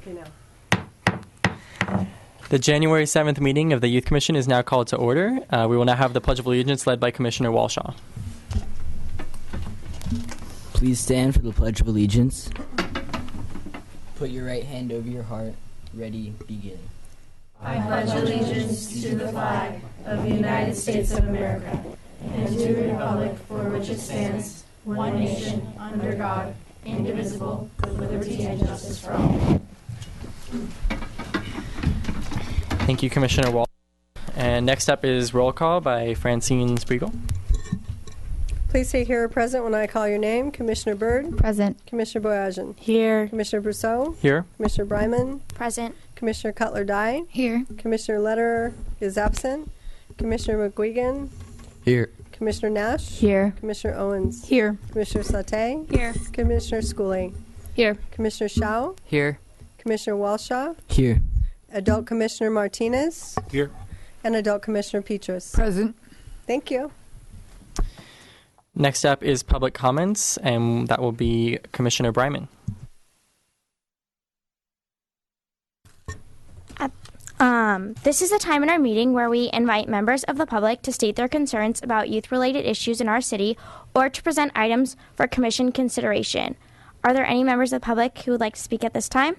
Okay, now. The January 7th meeting of the Youth Commission is now called to order. We will now have the Pledge of Allegiance led by Commissioner Walshaw. Please stand for the Pledge of Allegiance. Put your right hand over your heart. Ready, begin. I pledge allegiance to the flag of the United States of America and to the republic for which it stands, one nation, under God, indivisible, with liberty and justice for all. Thank you, Commissioner Walshaw. And next up is roll call by Francine Spriegel. Please say here or present when I call your name. Commissioner Byrd. Present. Commissioner Boyajian. Here. Commissioner Brousseau. Here. Commissioner Bryman. Present. Commissioner Cutler-Dye. Here. Commissioner Lederer is absent. Commissioner McGuigan. Here. Commissioner Nash. Here. Commissioner Owens. Here. Commissioner Sauté. Here. Commissioner Schooley. Here. Commissioner Shao. Here. Commissioner Walshaw. Here. Adult Commissioner Martinez. Here. And Adult Commissioner Petrus. Present. Thank you. Next up is public comments, and that will be Commissioner Bryman. This is a time in our meeting where we invite members of the public to state their concerns about youth-related issues in our city or to present items for commission consideration. Are there any members of the public who would like to speak at this time?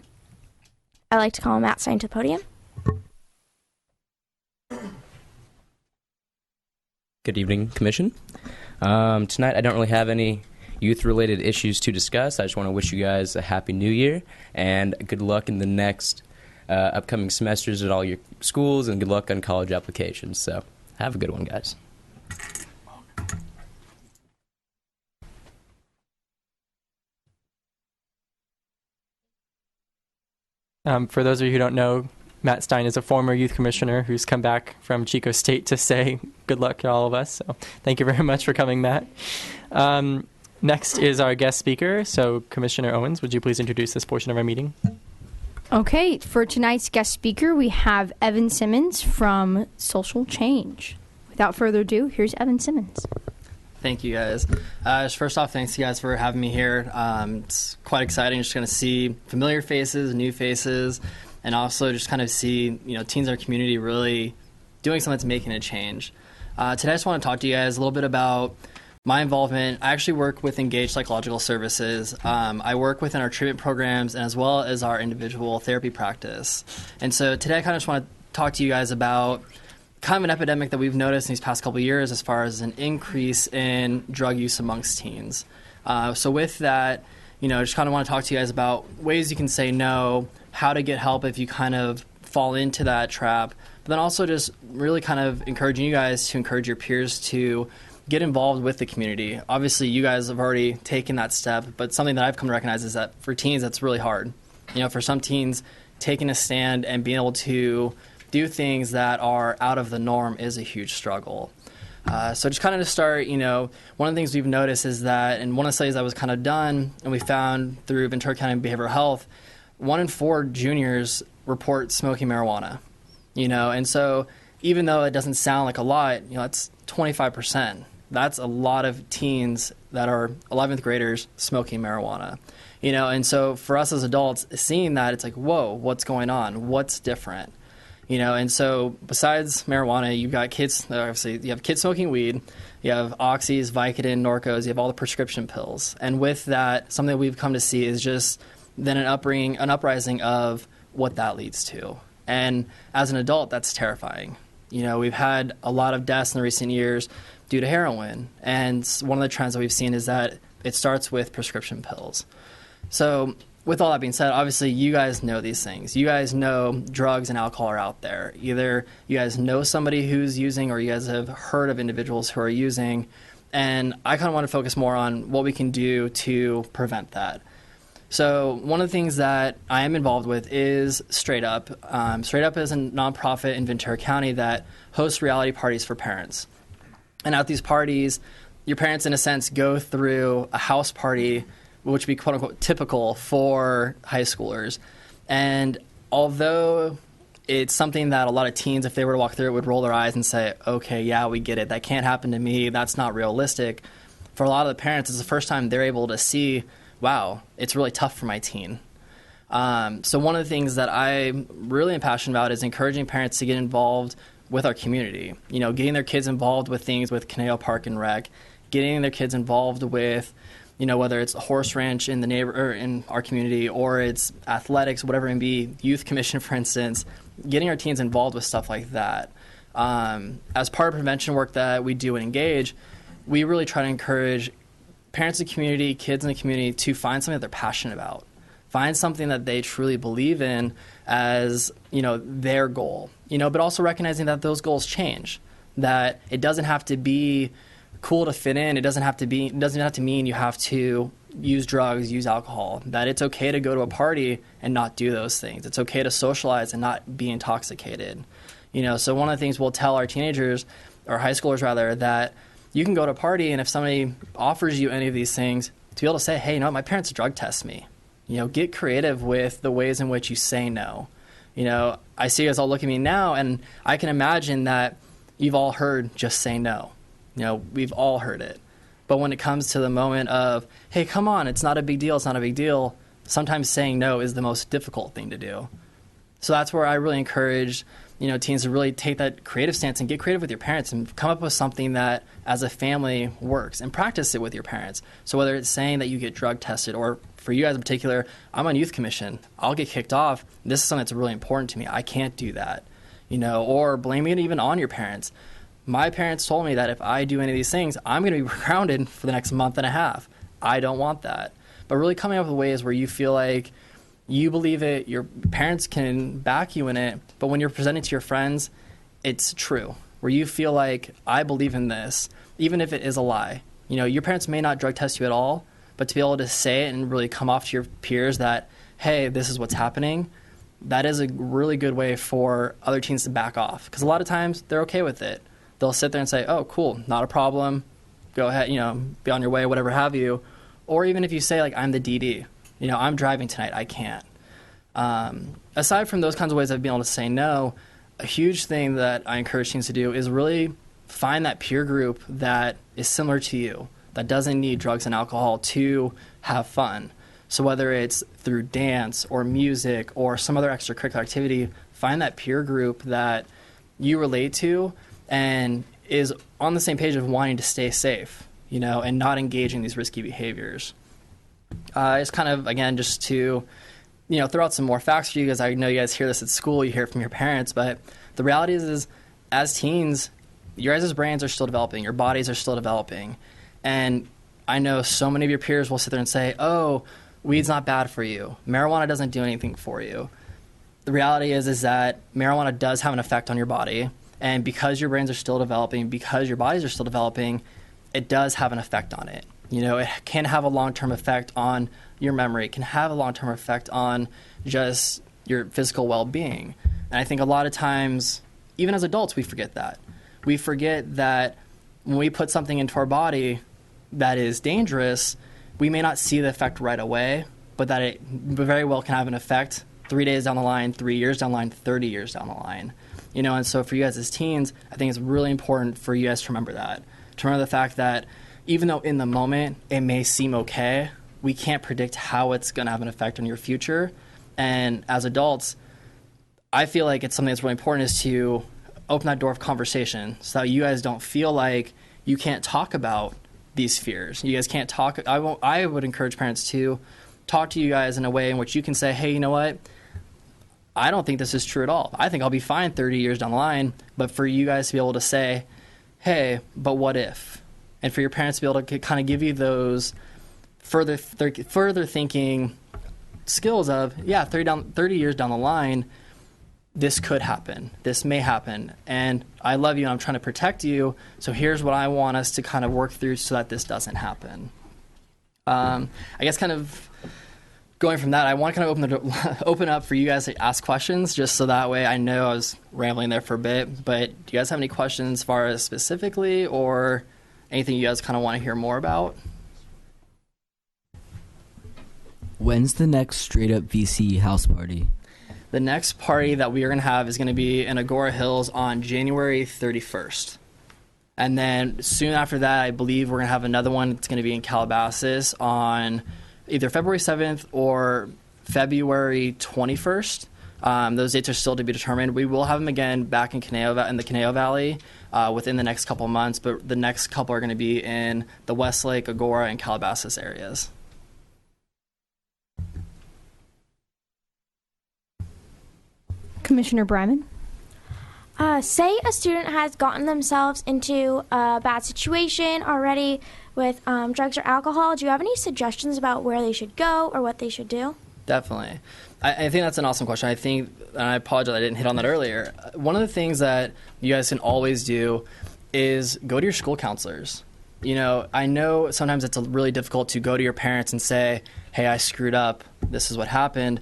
I'd like to call Matt Stein to the podium. Good evening, Commission. Tonight I don't really have any youth-related issues to discuss. I just want to wish you guys a happy new year and good luck in the next upcoming semesters at all your schools, and good luck on college applications. So have a good one, guys. For those of you who don't know, Matt Stein is a former youth commissioner who's come back from Chico State to say good luck to all of us. So thank you very much for coming, Matt. Next is our guest speaker. So Commissioner Owens, would you please introduce this portion of our meeting? Okay, for tonight's guest speaker, we have Evan Simmons from Social Change. Without further ado, here's Evan Simmons. Thank you, guys. First off, thanks you guys for having me here. It's quite exciting just going to see familiar faces, new faces, and also just kind of see, teens in our community really doing something that's making a change. Today I just want to talk to you guys a little bit about my involvement. I actually work with Engaged Psychological Services. I work within our treatment programs and as well as our individual therapy practice. And so today I kind of just want to talk to you guys about kind of an epidemic that we've noticed in these past couple of years as far as an increase in drug use amongst teens. So with that, just kind of want to talk to you guys about ways you can say no, how to get help if you kind of fall into that trap, but then also just really kind of encouraging you guys to encourage your peers to get involved with the community. Obviously, you guys have already taken that step, but something that I've come to recognize is that for teens, that's really hard. For some teens, taking a stand and being able to do things that are out of the norm is a huge struggle. So just kind of to start, one of the things we've noticed is that, and one of the studies that was kind of done, and we found through Ventura County Behavioral Health, 1 in 4 juniors report smoking marijuana. And so even though it doesn't sound like a lot, that's 25%. That's a lot of teens that are 11th graders smoking marijuana. And so for us as adults, seeing that, it's like, whoa, what's going on? What's different? And so besides marijuana, you've got kids, obviously you have kids smoking weed, you have oxys, Vicodin, Norcos, you have all the prescription pills. And with that, something that we've come to see is just then an uprising of what that leads to. And as an adult, that's terrifying. We've had a lot of deaths in the recent years due to heroin. And one of the trends that we've seen is that it starts with prescription pills. So with all that being said, obviously you guys know these things. You guys know drugs and alcohol are out there. Either you guys know somebody who's using or you guys have heard of individuals who are using. And I kind of want to focus more on what we can do to prevent that. So one of the things that I am involved with is Straight Up. Straight Up is a nonprofit in Ventura County that hosts reality parties for parents. And at these parties, your parents, in a sense, go through a house party, which would be quote-unquote typical for high schoolers. And although it's something that a lot of teens, if they were to walk through it, would roll their eyes and say, okay, yeah, we get it. That can't happen to me. That's not realistic. For a lot of the parents, it's the first time they're able to see, wow, it's really tough for my teen. So one of the things that I'm really am passionate about is encouraging parents to get involved with our community. You know, getting their kids involved with things with Caneo Park and Rec, getting their kids involved with, you know, whether it's a horse ranch in the or in our community, or it's athletics, whatever it may be, youth commission, for instance, getting our teens involved with stuff like that. As part of prevention work that we do and Engage, we really try to encourage parents in the community, kids in the community to find something that they're passionate about. Find something that they truly believe in as, you know, their goal, you know, but also recognizing that those goals change, that it doesn't have to be cool to fit in. It doesn't have to mean you have to use drugs, use alcohol, that it's okay to go to a party and not do those things. It's okay to socialize and not be intoxicated. You know, so one of the things we'll tell our teenagers, or high schoolers rather, that you can go to a party, and if somebody offers you any of these things, to be able to say, hey, you know what, my parents drug test me. You know, get creative with the ways in which you say no. You know, I see you guys all look at me now, and I can imagine that you've all heard just say no. You know, we've all heard it. But when it comes to the moment of, hey, come on, it's not a big deal, it's not a big deal, sometimes saying no is the most difficult thing to do. So that's where I really encourage, you know, teens to really take that creative stance and get creative with your parents and come up with something that as a family works and practice it with your parents. So whether it's saying that you get drug tested, or for you guys in particular, I'm on youth commission, I'll get kicked off. This is something that's really important to me. I can't do that, you know, or blaming it even on your parents. My parents told me that if I do any of these things, I'm going to be grounded for the next month and a half. I don't want that. But really coming up with ways where you feel like you believe it, your parents can back you in it, but when you're presenting to your friends, it's true. Where you feel like, I believe in this, even if it is a lie. You know, your parents may not drug test you at all, but to be able to say it and really come off to your peers that, hey, this is what's happening, that is a really good way for other teens to back off. Because a lot of times, they're okay with it. They'll sit there and say, oh, cool, not a problem, go ahead, you know, be on your way, whatever have you. Or even if you say, like, I'm the DD, you know, I'm driving tonight, I can't. Aside from those kinds of ways of being able to say no, a huge thing that I encourage teens to do is really find that peer group that is similar to you, that doesn't need drugs and alcohol to have fun. So whether it's through dance or music or some other extracurricular activity, find that peer group that you relate to and is on the same page of wanting to stay safe, you know, and not engaging these risky behaviors. It's kind of, again, just to, you know, throw out some more facts for you, because I know you guys hear this at school, you hear it from your parents, but the reality is as teens, your guys' brains are still developing, your bodies are still developing. And I know so many of your peers will sit there and say, oh, weed's not bad for you. Marijuana doesn't do anything for you. The reality is that marijuana does have an effect on your body. And because your brains are still developing, because your bodies are still developing, it does have an effect on it. You know, it can have a long-term effect on your memory. It can have a long-term effect on just your physical well-being. And I think a lot of times, even as adults, we forget that. We forget that when we put something into our body that is dangerous, we may not see the effect right away, but that it very well can have an effect 3 days down the line, 3 years down the line, 30 years down the line. You know, and so for you guys as teens, I think it's really important for you guys to remember that. To remember the fact that even though in the moment it may seem okay, we can't predict how it's going to have an effect on your future. And as adults, I feel like it's something that's really important is to open that door of conversation so that you guys don't feel like you can't talk about these fears. You guys can't talk. I would encourage parents to talk to you guys in a way in which you can say, hey, you know what? I don't think this is true at all. I think I'll be fine 30 years down the line. But for you guys to be able to say, hey, but what if? And for your parents to be able to kind of give you those further thinking skills of, yeah, 30 years down the line, this could happen. This may happen. And I love you and I'm trying to protect you. So here's what I want us to kind of work through so that this doesn't happen. I guess kind of going from that, I want to kind of open up for you guys to ask questions just so that way I know I was rambling there for a bit. But do you guys have any questions as far as specifically or anything you guys kind of want to hear more about? When's the next straight up VC house party? The next party that we are going to have is going to be in Agora Hills on January 31st. And then soon after that, I believe we're going to have another one that's going to be in Calabasas on either February 7th or February 21st. Those dates are still to be determined. We will have them again back in the Conejo Valley within the next couple months, but the next couple are going to be in the Westlake, Agora, and Calabasas areas. Commissioner Bryman? Say a student has gotten themselves into a bad situation already with drugs or alcohol. Do you have any suggestions about where they should go or what they should do? Definitely. I think that's an awesome question. I think, and I apologize I didn't hit on that earlier, one of the things that you guys can always do is go to your school counselors. You know, I know sometimes it's really difficult to go to your parents and say, hey, I screwed up, this is what happened.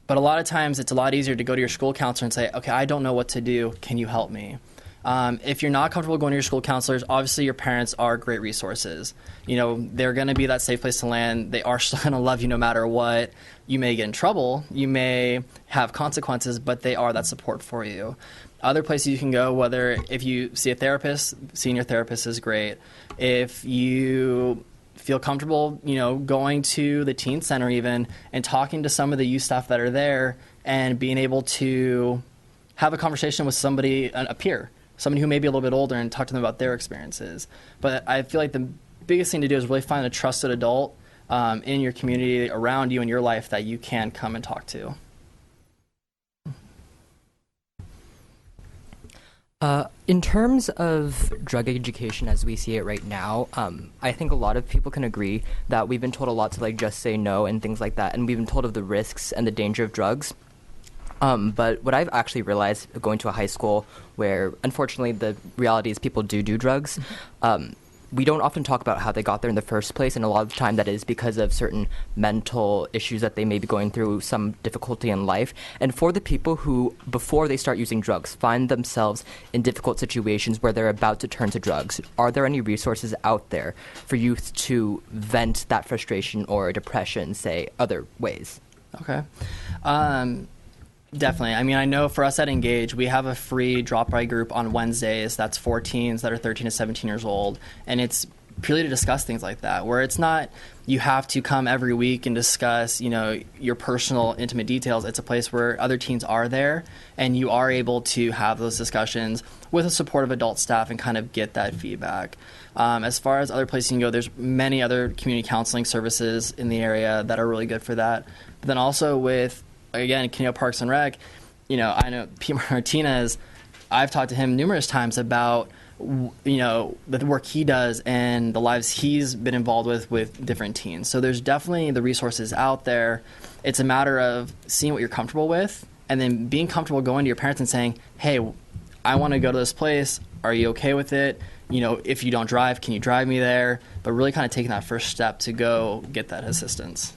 But a lot of times it's a lot easier to go to your school counselor and say, okay, I don't know what to do, can you help me? If you're not comfortable going to your school counselors, obviously your parents are great resources. You know, they're going to be that safe place to land. They are still going to love you no matter what. You may get in trouble. You may have consequences, but they are that support for you. Other places you can go, whether if you see a therapist, seeing your therapist is great. If you feel comfortable, you know, going to the teen center even and talking to some of the youth staff that are there and being able to have a conversation with somebody, a peer, somebody who may be a little bit older, and talk to them about their experiences. But I feel like the biggest thing to do is really find a trusted adult in your community, around you in your life, that you can come and talk to. In terms of drug education as we see it right now, I think a lot of people can agree that we've been told a lot to like just say no and things like that, and we've been told of the risks and the danger of drugs. But what I've actually realized going to a high school where, unfortunately, the reality is people do drugs, we don't often talk about how they got there in the first place, and a lot of the time that is because of certain mental issues that they may be going through, some difficulty in life. And for the people who, before they start using drugs, find themselves in difficult situations where they're about to turn to drugs, are there any resources out there for youth to vent that frustration or depression, say, other ways? Okay. Definitely. I mean, I know for us at Engage, we have a free drop-by group on Wednesdays. That's for teens that are 13 to 17 years old. And it's purely to discuss things like that, where it's not you have to come every week and discuss, you know, your personal, intimate details. It's a place where other teens are there, and you are able to have those discussions with a supportive adult staff and kind of get that feedback. As far as other places you can go, there's many other community counseling services in the area that are really good for that. But then also with, again, Conejo Parks and Rec, you know, I know Pete Martinez, I've talked to him numerous times about, you know, the work he does and the lives he's been involved with different teens. So there's definitely the resources out there. It's a matter of seeing what you're comfortable with and then being comfortable going to your parents and saying, hey, I want to go to this place. Are you okay with it? You know, if you don't drive, can you drive me there? But really kind of taking that first step to go get that assistance.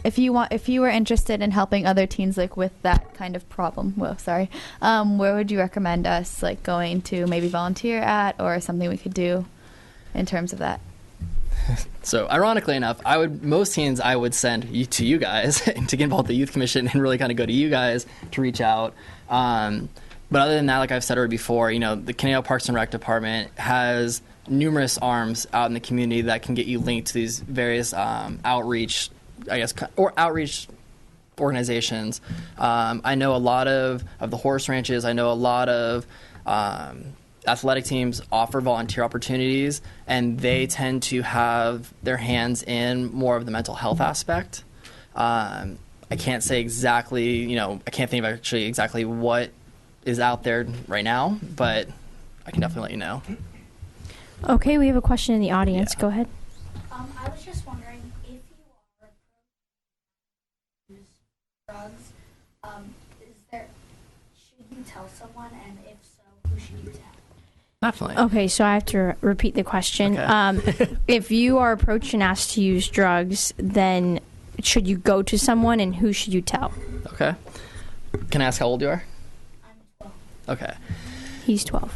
If you were interested in helping other teens like with that kind of problem, where would you recommend us like going to maybe volunteer at, or something we could do in terms of that? So ironically enough, most teens I would send to you guys to get involved with the Youth Commission and really kind of go to you guys to reach out. But other than that, like I've said already before, you know, the Conejo Parks and Rec Department has numerous arms out in the community that can get you linked to these various outreach organizations. I know a lot of the horse ranches. I know a lot of athletic teams offer volunteer opportunities, and they tend to have their hands in more of the mental health aspect. I can't say exactly, you know, I can't think of actually exactly what is out there right now, but I can definitely let you know. Okay, we have a question in the audience. Yeah. Go ahead. I was just wondering if you are use drugs, should you tell someone, and if so, who should you tell? Definitely. Okay, so I have to repeat the question. Okay. If you are approached and asked to use drugs, then should you go to someone, and who should you tell? Okay. Can I ask how old you are? I'm 12. Okay. He's 12.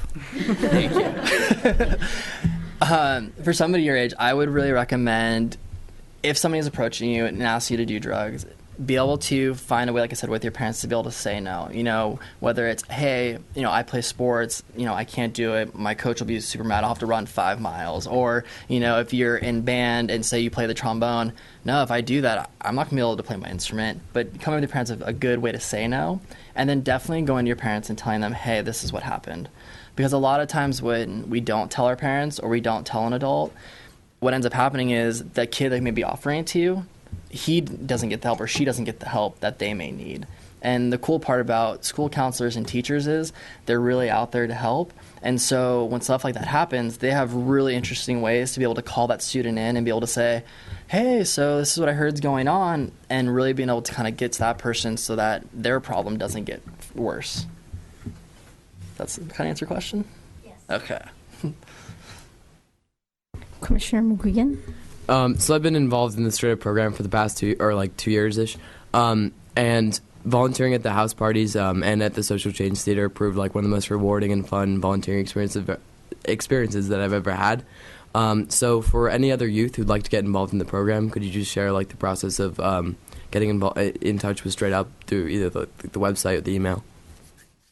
Thank you. For somebody your age, I would really recommend, if somebody is approaching you and asks you to do drugs, be able to find a way, like I said, with your parents to be able to say no. Whether it's, hey, I play sports, I can't do it. My coach will be super mad. I'll have to run 5 miles. Or, if you're in band and say you play the trombone, no, if I do that, I'm not going to be able to play my instrument. But coming with your parents is a good way to say no. And then definitely going to your parents and telling them, hey, this is what happened. Because a lot of times when we don't tell our parents or we don't tell an adult, what ends up happening is that kid that may be offering it to you, he doesn't get the help or she doesn't get the help that they may need. And the cool part about school counselors and teachers is they're really out there to help. And so when stuff like that happens, they have really interesting ways to be able to call that student in and be able to say, hey, so this is what I heard is going on, and really being able to kind of get to that person so that their problem doesn't get worse. That's kind of answer your question? Yes. Okay. Commissioner McGuigan. So I've been involved in the Straight Up program for the past 2 years-ish, and volunteering at the house parties and at the Social Change Theater proved like one of the most rewarding and fun volunteering experiences that I've ever had. So for any other youth who'd like to get involved in the program, could you just share like the process of getting in touch with Straight Up through either the website or the email?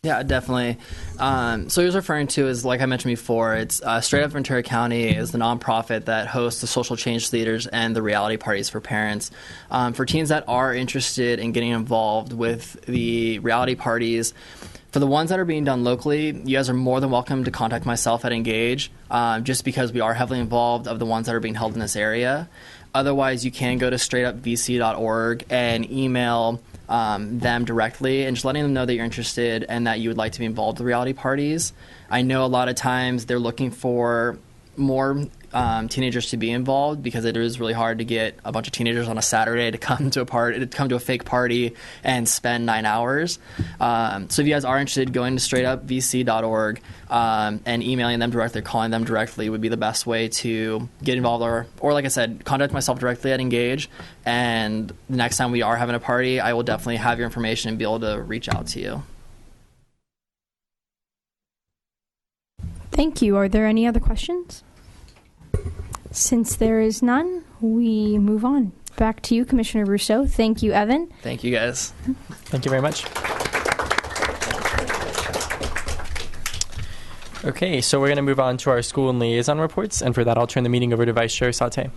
Yeah, definitely. So he was referring to is, like I mentioned before, it's Straight Up Ventura County is the nonprofit that hosts the social change theaters and the reality parties for parents. For teens that are interested in getting involved with the reality parties, for the ones that are being done locally, you guys are more than welcome to contact myself at Engage, just because we are heavily involved of the ones that are being held in this area. Otherwise, you can go to straightupvc.org and email them directly and just letting them know that you're interested and that you would like to be involved with reality parties. I know a lot of times they're looking for more teenagers to be involved because it is really hard to get a bunch of teenagers on a Saturday to come to a fake party and spend 9 hours. So if you guys are interested, going to straightupvc.org and emailing them directly or calling them directly would be the best way to get involved, or like I said, contact myself directly at Engage, and the next time we are having a party, I will definitely have your information and be able to reach out to you. Thank you. Are there any other questions? Since there is none, we move on. Back to you, Commissioner Rousseau. Thank you, Evan. Thank you, guys. Thank you very much. Okay, so we're going to move on to our school and liaison reports, and for that I'll turn the meeting over to Vice Chair Sauté.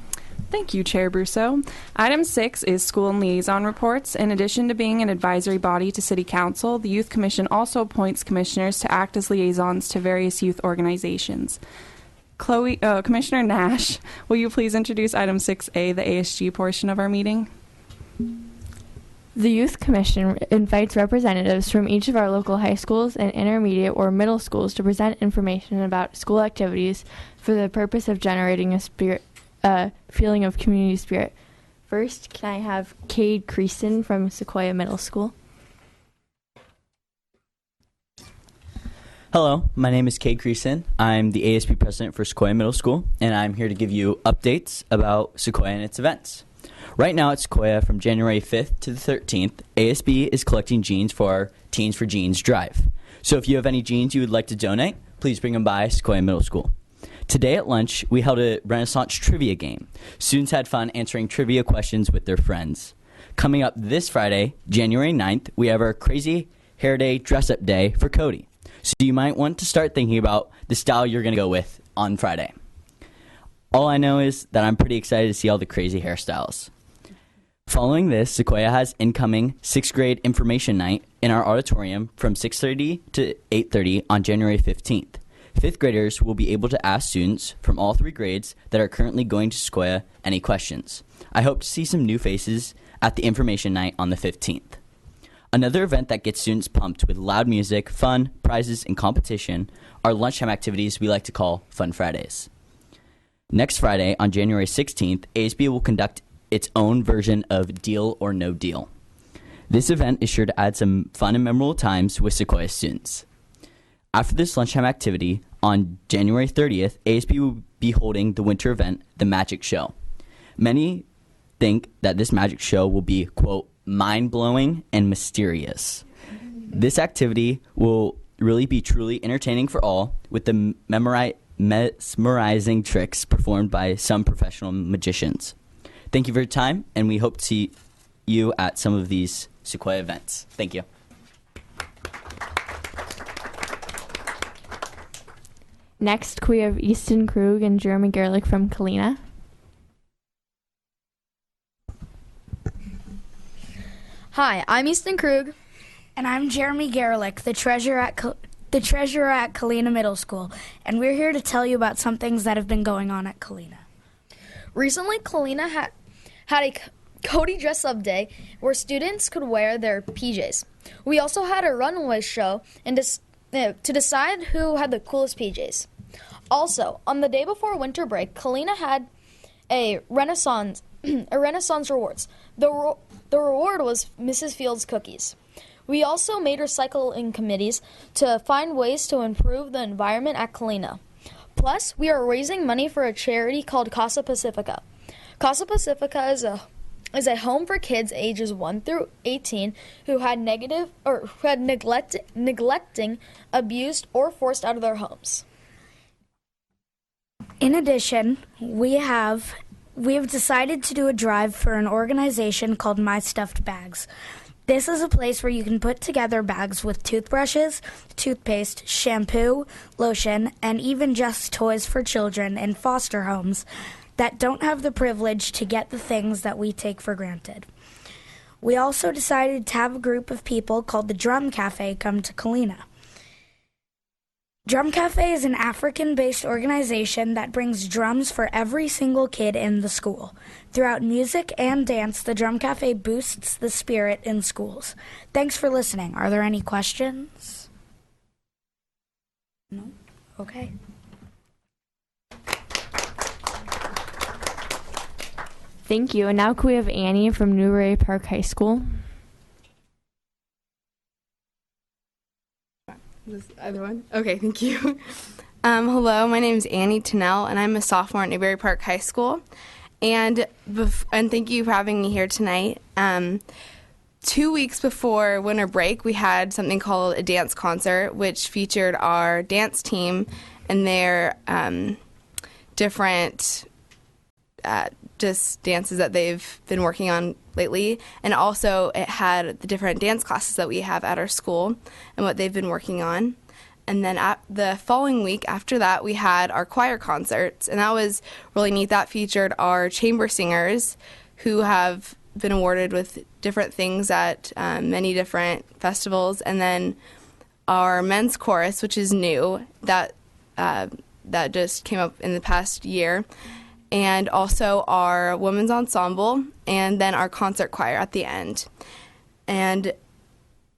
Thank you, Chair Brousseau. Item 6 is school and liaison reports. In addition to being an advisory body to City Council, the Youth Commission also appoints commissioners to act as liaisons to various youth organizations. Commissioner Nash, will you please introduce item 6A, the ASG portion of our meeting? The Youth Commission invites representatives from each of our local high schools and intermediate or middle schools to present information about school activities for the purpose of generating a feeling of community spirit. First, can I have Cade Creaston from Sequoia Middle School? Hello, my name is Cade Creaston. I'm the ASB president for Sequoia Middle School, and I'm here to give you updates about Sequoia and its events. Right now at Sequoia, from January 5th to the 13th, ASB is collecting jeans for our Teens for Jeans drive. So if you have any jeans you would like to donate, please bring them by Sequoia Middle School. Today at lunch, we held a Renaissance trivia game. Students had fun answering trivia questions with their friends. Coming up this Friday, January 9th, we have our Crazy Hair Day dress-up day for Cody. So you might want to start thinking about the style you're going to go with on Friday. All I know is that I'm pretty excited to see all the crazy hairstyles. Following this, Sequoia has incoming 6th grade information night in our auditorium from 6:30 to 8:30 on January 15th. 5th graders will be able to ask students from all 3 grades that are currently going to Sequoia any questions. I hope to see some new faces at the information night on the 15th. Another event that gets students pumped with loud music, fun, prizes, and competition are lunchtime activities we like to call Fun Fridays. Next Friday, on January 16th, ASB will conduct its own version of Deal or No Deal. This event is sure to add some fun and memorable times with Sequoia students. After this lunchtime activity, on January 30th, ASB will be holding the winter event, the Magic Show. Many think that this magic show will be, quote, mind-blowing and mysterious. This activity will really be truly entertaining for all, with the mesmerizing tricks performed by some professional magicians. Thank you for your time, and we hope to see you at some of these Sequoia events. Thank you. Next, we have Easton, Krug, and Jeremy Garlick from Kalina. Hi, I'm Easton Krug. And I'm Jeremy Garlick, the treasurer at Kalina Middle School, and we're here to tell you about some things that have been going on at Kalina. Recently, Kalina had a Cody Dress Up Day where students could wear their PJs. We also had a runway show and to decide who had the coolest PJs. Also, on the day before winter break, Kalina had a Renaissance rewards. The reward was Mrs. Fields cookies. We also made recycling committees to find ways to improve the environment at Kalina. Plus, we are raising money for a charity called Casa Pacifica. Casa Pacifica is a home for kids ages 1 through 18 who had neglecting, abused, or forced out of their homes. In addition, we have decided to do a drive for an organization called My Stuffed Bags. This is a place where you can put together bags with toothbrushes, toothpaste, shampoo, lotion, and even just toys for children in foster homes that don't have the privilege to get the things that we take for granted. We also decided to have a group of people called the Drum Cafe come to Kalina. Drum Cafe is an African-based organization that brings drums for every single kid in the school. Throughout music and dance, the Drum Cafe boosts the spirit in schools. Thanks for listening. Are there any questions? No? Okay. Thank you. And now can we have Annie from Newbury Park High School? This other one? Okay, thank you. Hello, my name is Annie Tennell, and I'm a sophomore at Newbury Park High School. And thank you for having me here tonight. 2 weeks before winter break, we had something called a dance concert, which featured our dance team and their different just dances that they've been working on lately. And also it had the different dance classes that we have at our school and what they've been working on. And then the following week after that, we had our choir concerts, and that was really neat. That featured our chamber singers who have been awarded with different things at many different festivals, and then our men's chorus, which is new, that just came up in the past year, and also our women's ensemble, and then our concert choir at the end. And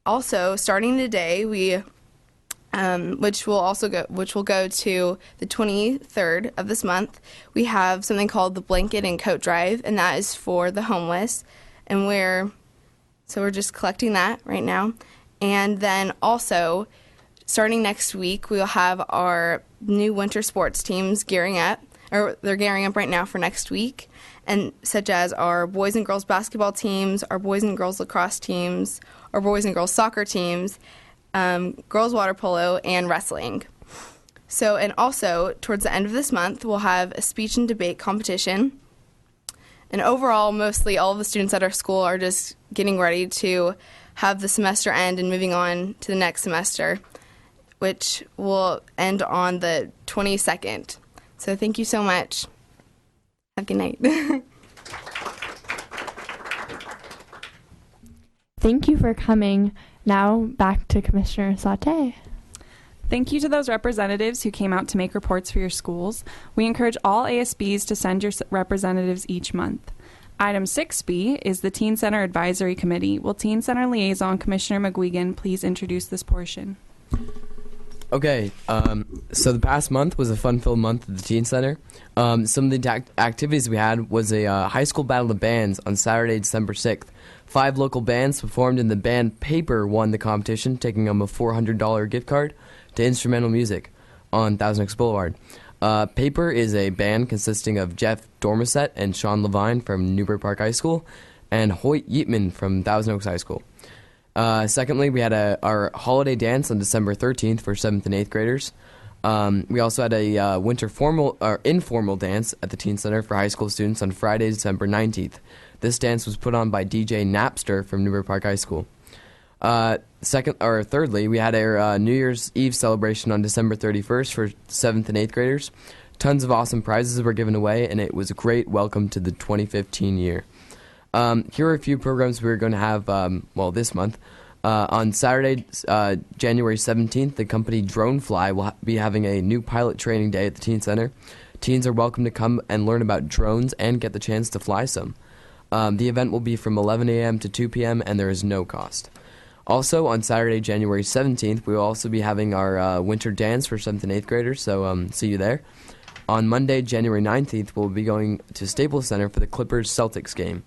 also, starting today, which will go to the 23rd of this month, we have something called the Blanket and Coat Drive, and that is for the homeless, and we're just collecting that right now. And then also, starting next week, we'll have our new winter sports teams gearing up, or they're gearing up right now for next week, and such as our boys and girls basketball teams, our boys and girls lacrosse teams, our boys and girls soccer teams, girls water polo, and wrestling. So, and also, towards the end of this month, we'll have a speech and debate competition. And overall, mostly all of the students at our school are just getting ready to have the semester end and moving on to the next semester, which will end on the 22nd. So thank you so much. Have a good night. Thank you for coming. Now back to Commissioner Sauté. Thank you to those representatives who came out to make reports for your schools. We encourage all ASBs to send your representatives each month. Item 6B is the Teen Center Advisory Committee. Will Teen Center Liaison Commissioner McGuigan please introduce this portion? Okay, so the past month was a fun-filled month at the Teen Center. Some of the activities we had was a high school battle of bands on Saturday, December 6th. 5 local bands performed, and the band Paper won the competition, taking home a $400 gift card to instrumental music on Thousand Oaks Boulevard. Paper is a band consisting of Jeff Dormisette and Sean Levine from Newbury Park High School and Hoyt Yeatman from Thousand Oaks High School. Secondly, we had our holiday dance on December 13th for 7th and 8th graders. We also had a winter formal or informal dance at the Teen Center for high school students on Friday, December 19th. This dance was put on by DJ Napster from Newbury Park High School. Thirdly, we had our New Year's Eve celebration on December 31st for 7th and 8th graders. Tons of awesome prizes were given away, and it was a great welcome to the 2015 year. Here are a few programs we're going to have, this month. On Saturday, January 17th, the company Dronefly will be having a new pilot training day at the Teen Center. Teens are welcome to come and learn about drones and get the chance to fly some. The event will be from 11 a.m. to 2 p.m., and there is no cost. Also, on Saturday, January 17th, we will also be having our winter dance for 7th and 8th graders, so see you there. On Monday, January 19th, we'll be going to Staples Center for the Clippers-Celtics game.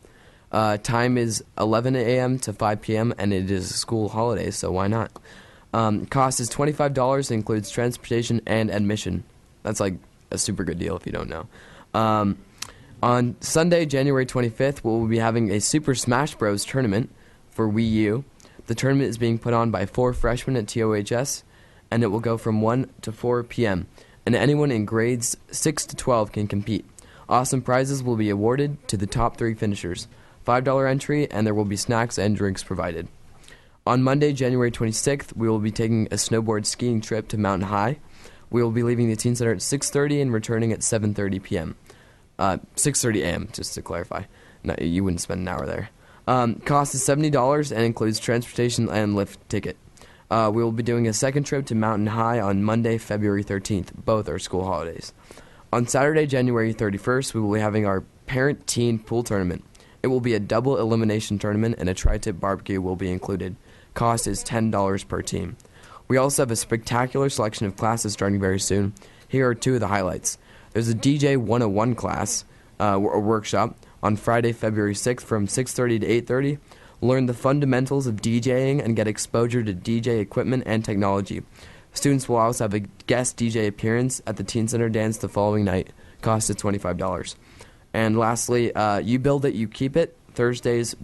Time is 11 a.m. to 5 p.m., and it is a school holiday, so why not? Cost is $25, includes transportation and admission. That's like a super good deal if you don't know. On Sunday, January 25th, we'll be having a Super Smash Bros. Tournament for Wii U. The tournament is being put on by 4 freshmen at TOHS, and it will go from 1 to 4 p.m., and anyone in grades 6 to 12 can compete. Awesome prizes will be awarded to the top 3 finishers. $5 entry, and there will be snacks and drinks provided. On Monday, January 26th, we will be taking a snowboard skiing trip to Mountain High. We will be leaving the Teen Center at 6:30 and returning at 7:30 p.m. 6:30 a.m., just to clarify. No, you wouldn't spend an hour there. Cost is $70 and includes transportation and lift ticket. We will be doing a second trip to Mountain High on Monday, February 13th. Both are school holidays. On Saturday, January 31st, we will be having our parent-teen pool tournament. It will be a double elimination tournament, and a tri-tip barbecue will be included. Cost is $10 per team. We also have a spectacular selection of classes starting very soon. Here are 2 of the highlights. There's a DJ 101 class, or workshop, on Friday, February 6th from 6:30 to 8:30. Learn the fundamentals of DJing and get exposure to DJ equipment and technology. Students will also have a guest DJ appearance at the Teen Center dance the following night. Cost is $25. And lastly, You Build It, You Keep It, Thursdays,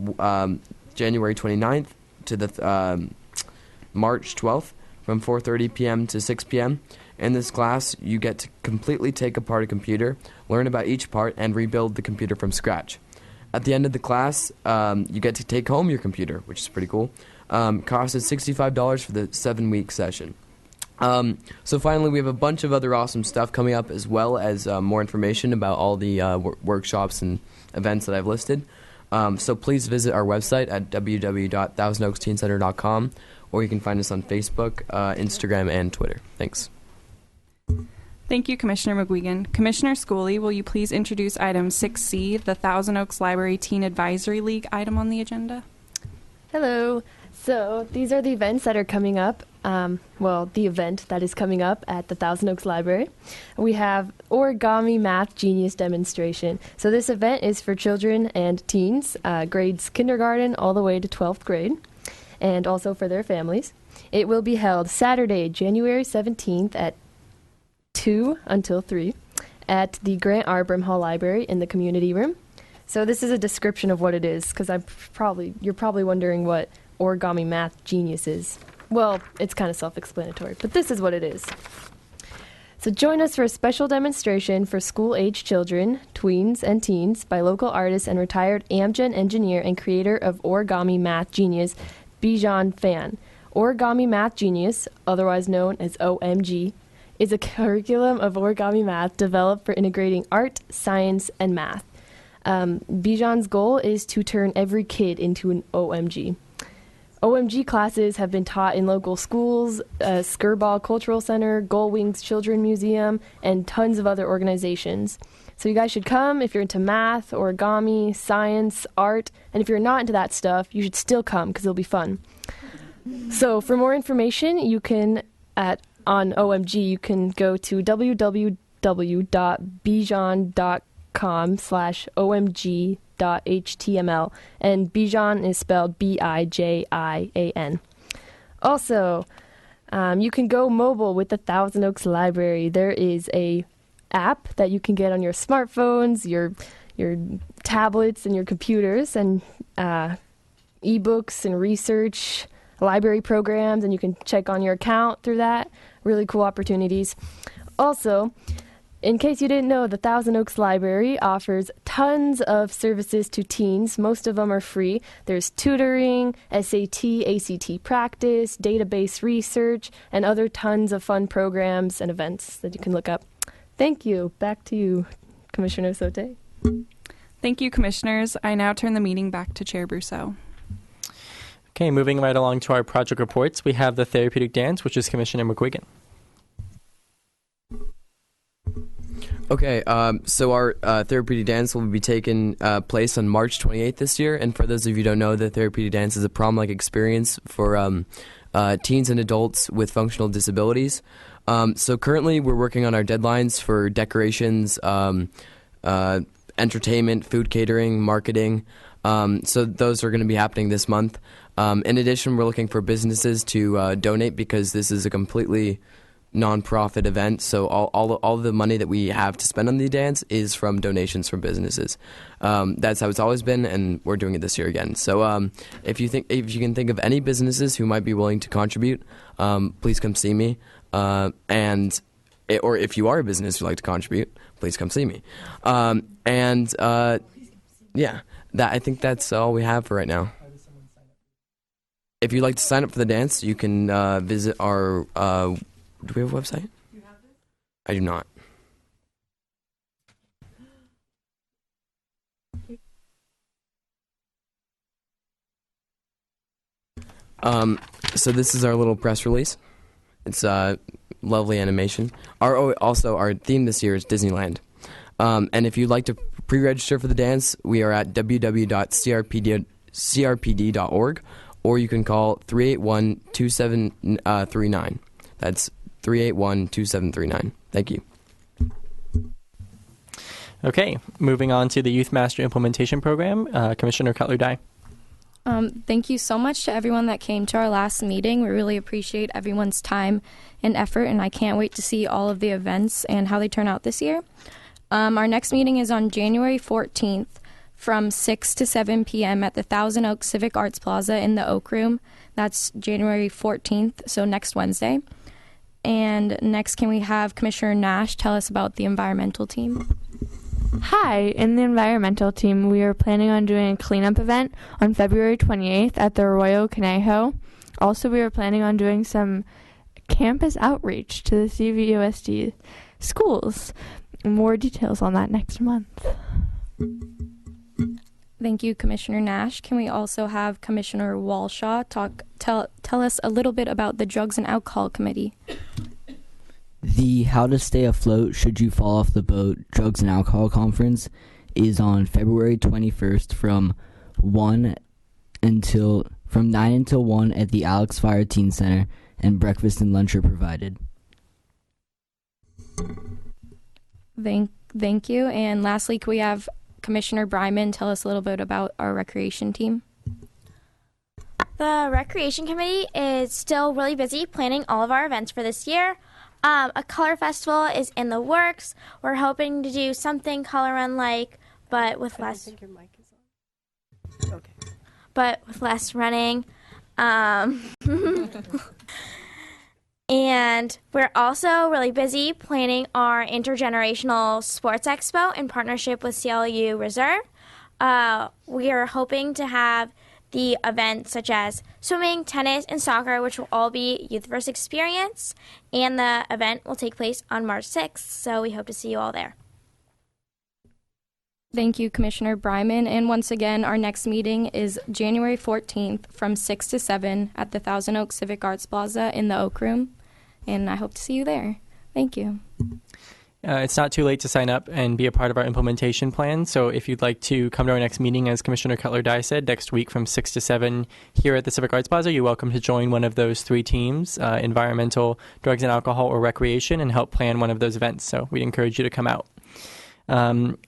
January 29th to the March 12th from 4:30 p.m. to 6 p.m. In this class, you get to completely take apart a computer, learn about each part, and rebuild the computer from scratch. At the end of the class, you get to take home your computer, which is pretty cool. Cost is $65 for the 7-week session. So finally, we have a bunch of other awesome stuff coming up, as well as more information about all the workshops and events that I've listed. So please visit our website at www.thousandoaksteencenter.com, or you can find us on Facebook, Instagram, and Twitter. Thanks. Thank you, Commissioner McGuigan. Commissioner Schooley, will you please introduce item 6C, the Thousand Oaks Library Teen Advisory League item on the agenda? Hello. So these are the events that are coming up. The event that is coming up at the Thousand Oaks Library. We have Origami Math Genius Demonstration. So this event is for children and teens, grades kindergarten all the way to 12th grade, and also for their families. It will be held Saturday, January 17th at 2 until 3 at the Grant R. Brimhall Library in the community room. So this is a description of what it is, because you're probably wondering what Origami Math Genius is. Well, it's kind of self-explanatory, but this is what it is. So join us for a special demonstration for school-age children, tweens, and teens by local artist and retired Amgen engineer and creator of Origami Math Genius, Bijan Fan. Origami Math Genius, otherwise known as OMG, is a curriculum of origami math developed for integrating art, science, and math. Bijan's goal is to turn every kid into an OMG. OMG classes have been taught in local schools, Skirball Cultural Center, Gullwings Children Museum, and tons of other organizations. So you guys should come if you're into math, origami, science, art, and if you're not into that stuff, you should still come because it'll be fun. So for more information, you can on OMG, you can go to www.bijan.com/omg.html, and Bijan is spelled Bijan. Also, you can go mobile with the Thousand Oaks Library. There is a app that you can get on your smartphones, your tablets, and your computers, and ebooks and research, library programs, and you can check on your account through that. Really cool opportunities. Also, In case you didn't know, the Thousand Oaks Library offers tons of services to teens. Most of them are free. There's tutoring, SAT, ACT practice, database research, and other tons of fun programs and events that you can look up. Thank you. Back to you, Commissioner Sote. Thank you, Commissioners. I now turn the meeting back to Chair Brousseau. Okay, moving right along to our project reports, we have the Therapeutic Dance, which is Commissioner McGuigan. Okay, so our Therapeutic Dance will be taking place on March 28th this year. And for those of you who don't know, the Therapeutic Dance is a prom-like experience for teens and adults with functional disabilities. So currently we're working on our deadlines for decorations, entertainment, food catering, marketing. So those are going to be happening this month. In addition, we're looking for businesses to donate because this is a completely non-profit event, so all the money that we have to spend on the dance is from donations from businesses. That's how it's always been, and we're doing it this year again. So if you can think of any businesses who might be willing to contribute, please come see me. Or if you are a business who'd like to contribute, please come see me. Yeah, I think that's all we have for right now. If you'd like to sign up for the dance, you can visit our. Do we have a website? Do you have this? I do not. So this is our little press release. It's lovely animation. Our theme this year is Disneyland. And if you'd like to pre-register for the dance, we are at www.crpd.org, or you can call 381-2739. That's 381-2739. Thank you. Okay, moving on to the Youth Master Implementation Program, Commissioner Cutler-Dye. Thank you so much to everyone that came to our last meeting. We really appreciate everyone's time and effort, and I can't wait to see all of the events and how they turn out this year. Our next meeting is on January 14th from 6 to 7 p.m. at the Thousand Oaks Civic Arts Plaza in the Oak Room. That's January 14th, so next Wednesday. And next, can we have Commissioner Nash tell us about the environmental team? Hi, in the environmental team, we are planning on doing a cleanup event on February 28th at the Arroyo Conejo. Also, we are planning on doing some campus outreach to the CVUSD schools. More details on that next month. Thank you, Commissioner Nash. Can we also have Commissioner Walshaw tell us a little bit about the Drugs and Alcohol Committee? The How to Stay Afloat Should You Fall Off the Boat Drugs and Alcohol Conference is on February 21st from 9 until 1 at the Alex Fire Teen Center, and breakfast and lunch are provided. Thank you. And lastly, can we have Commissioner Bryman tell us a little bit about our recreation team? The Recreation Committee is still really busy planning all of our events for this year. A color festival is in the works. We're hoping to do something color run-like, but with less. I think your mic is on. Okay. But with less running. And we're also really busy planning our Intergenerational Sports Expo in partnership with CLU Reserve. We are hoping to have the events such as swimming, tennis, and soccer, which will all be youth first experience. And the event will take place on March 6th, so we hope to see you all there. Thank you, Commissioner Bryman. And once again, our next meeting is January 14th from 6 to 7 at the Thousand Oaks Civic Arts Plaza in the Oak Room. And I hope to see you there. Thank you. It's not too late to sign up and be a part of our implementation plan. So if you'd like to come to our next meeting, as Commissioner Cutler-Dye said, next week from 6 to 7 here at the Civic Arts Plaza, you're welcome to join one of those three teams, environmental, drugs and alcohol, or recreation, and help plan one of those events. So we'd encourage you to come out.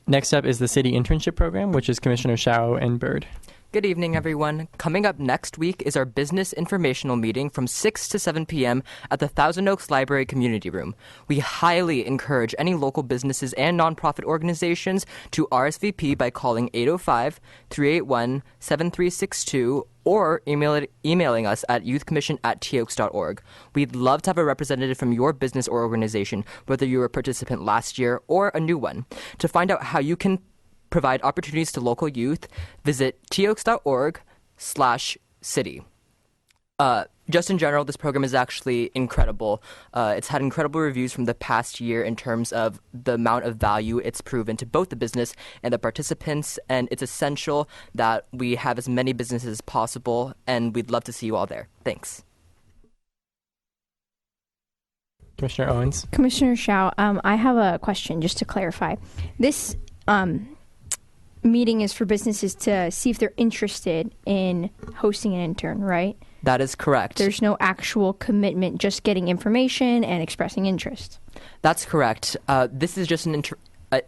Next up is the City Internship Program, which is Commissioner Shao and Byrd. Good evening, everyone. Coming up next week is our business informational meeting from 6 to 7 p.m. at the Thousand Oaks Library Community Room. We highly encourage any local businesses and nonprofit organizations to RSVP by calling 805-381-7362 or emailing us at youthcommission@toaks.org. We'd love to have a representative from your business or organization, whether you were a participant last year or a new one. To find out how you can provide opportunities to local youth, visit toaks.org/city. Just in general, this program is actually incredible. It's had incredible reviews from the past year in terms of the amount of value it's proven to both the business and the participants, and it's essential that we have as many businesses as possible, and we'd love to see you all there. Thanks. Commissioner Owens. Commissioner Shao, I have a question just to clarify. This meeting is for businesses to see if they're interested in hosting an intern, right? That is correct. There's no actual commitment, just getting information and expressing interest. That's correct. This is just an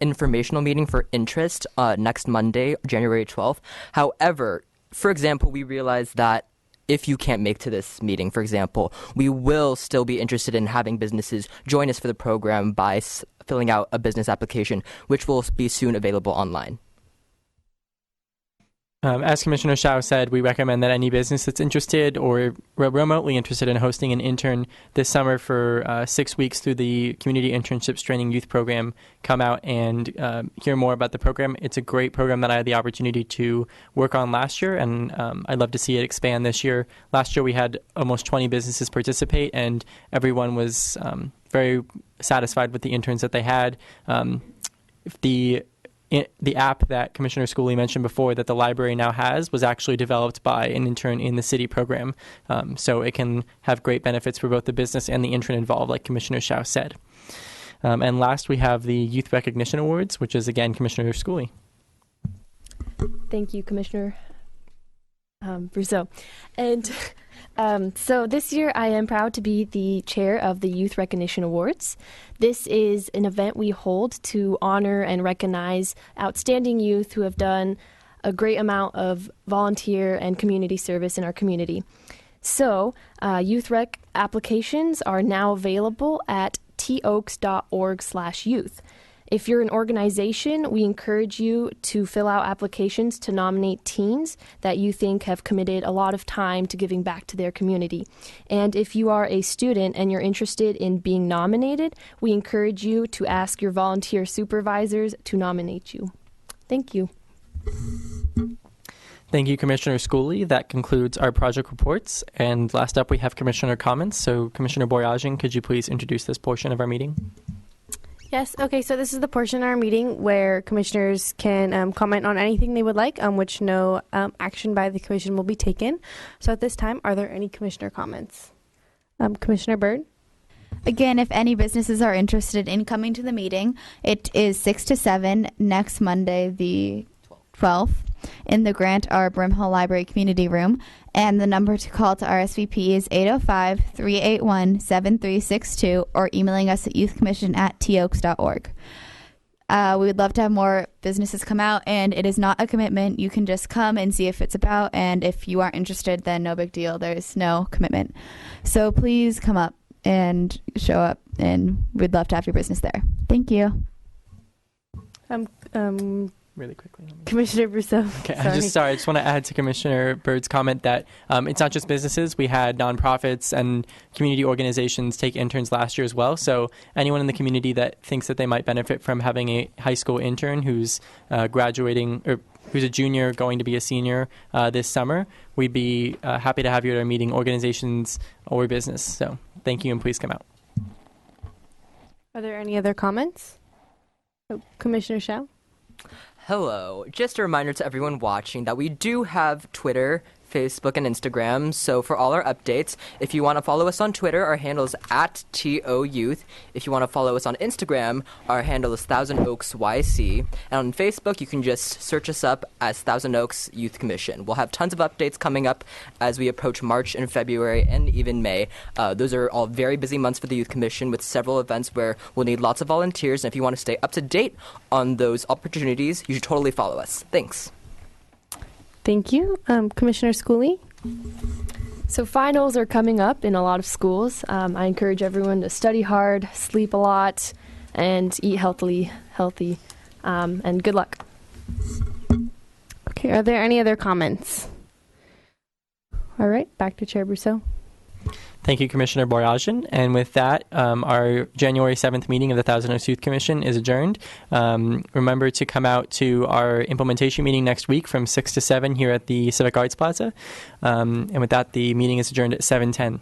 informational meeting for interest next Monday, January 12th. However, for example, we realize that if you can't make to this meeting, for example, we will still be interested in having businesses join us for the program by filling out a business application, which will be soon available online. As Commissioner Shao said, we recommend that any business that's interested or remotely interested in hosting an intern this summer for 6 weeks through the Community Internships Training Youth Program come out and hear more about the program. It's a great program that I had the opportunity to work on last year, and I'd love to see it expand this year. Last year we had almost 20 businesses participate, and everyone was very satisfied with the interns that they had. The app that Commissioner Schooley mentioned before that the library now has was actually developed by an intern in the city program. So it can have great benefits for both the business and the intern involved, like Commissioner Shao said. And last, we have the Youth Recognition Awards, which is, again, Commissioner Schooley. Thank you, Commissioner Brousseau. And so this year I am proud to be the chair of the Youth Recognition Awards. This is an event we hold to honor and recognize outstanding youth who have done a great amount of volunteer and community service in our community. So youth rec applications are now available at toaks.org/youth. If you're an organization, we encourage you to fill out applications to nominate teens that you think have committed a lot of time to giving back to their community. And if you are a student and you're interested in being nominated, we encourage you to ask your volunteer supervisors to nominate you. Thank you. Thank you, Commissioner Schooley. That concludes our project reports. And last up, we have Commissioner comments. So, Commissioner Boyajian, could you please introduce this portion of our meeting? Yes, okay, so this is the portion of our meeting where commissioners can comment on anything they would like, on which no action by the commission will be taken. So at this time, are there any commissioner comments? Commissioner Byrd? Again, if any businesses are interested in coming to the meeting, it is 6 to 7 next Monday, the 12th, in the Grant R. Brimhall Library Community Room. And the number to call to RSVP is 805-381-7362 or emailing us at youthcommission@toaks.org. We would love to have more businesses come out, and it is not a commitment. You can just come and see if it's about, and if you aren't interested, then no big deal. There's no commitment. So please come up and show up, and we'd love to have your business there. Thank you. Really quickly. Commissioner Brousseau. Okay, I just want to add to Commissioner Byrd's comment that it's not just businesses. We had nonprofits and community organizations take interns last year as well. So anyone in the community that thinks that they might benefit from having a high school intern who's graduating or who's a junior going to be a senior this summer, we'd be happy to have you at our meeting, organizations or business. So thank you, and please come out. Are there any other comments? Commissioner Shao? Hello. Just a reminder to everyone watching that we do have Twitter, Facebook, and Instagram. So for all our updates, if you want to follow us on Twitter, our handle is @TOYouth. If you want to follow us on Instagram, our handle is Thousand Oaks YC. And on Facebook, you can just search us up as Thousand Oaks Youth Commission. We'll have tons of updates coming up as we approach March and February and even May. Those are all very busy months for the Youth Commission with several events where we'll need lots of volunteers. And if you want to stay up to date on those opportunities, you should totally follow us. Thanks. Thank you. Commissioner Schooley? So finals are coming up in a lot of schools. I encourage everyone to study hard, sleep a lot, and eat healthy, and good luck. Okay, are there any other comments? All right, back to Chair Brousseau. Thank you, Commissioner Boyajian. And with that, our January 7th meeting of the Thousand Oaks Youth Commission is adjourned. Remember to come out to our implementation meeting next week from 6 to 7 here at the Civic Arts Plaza. And with that, the meeting is adjourned at 7:10.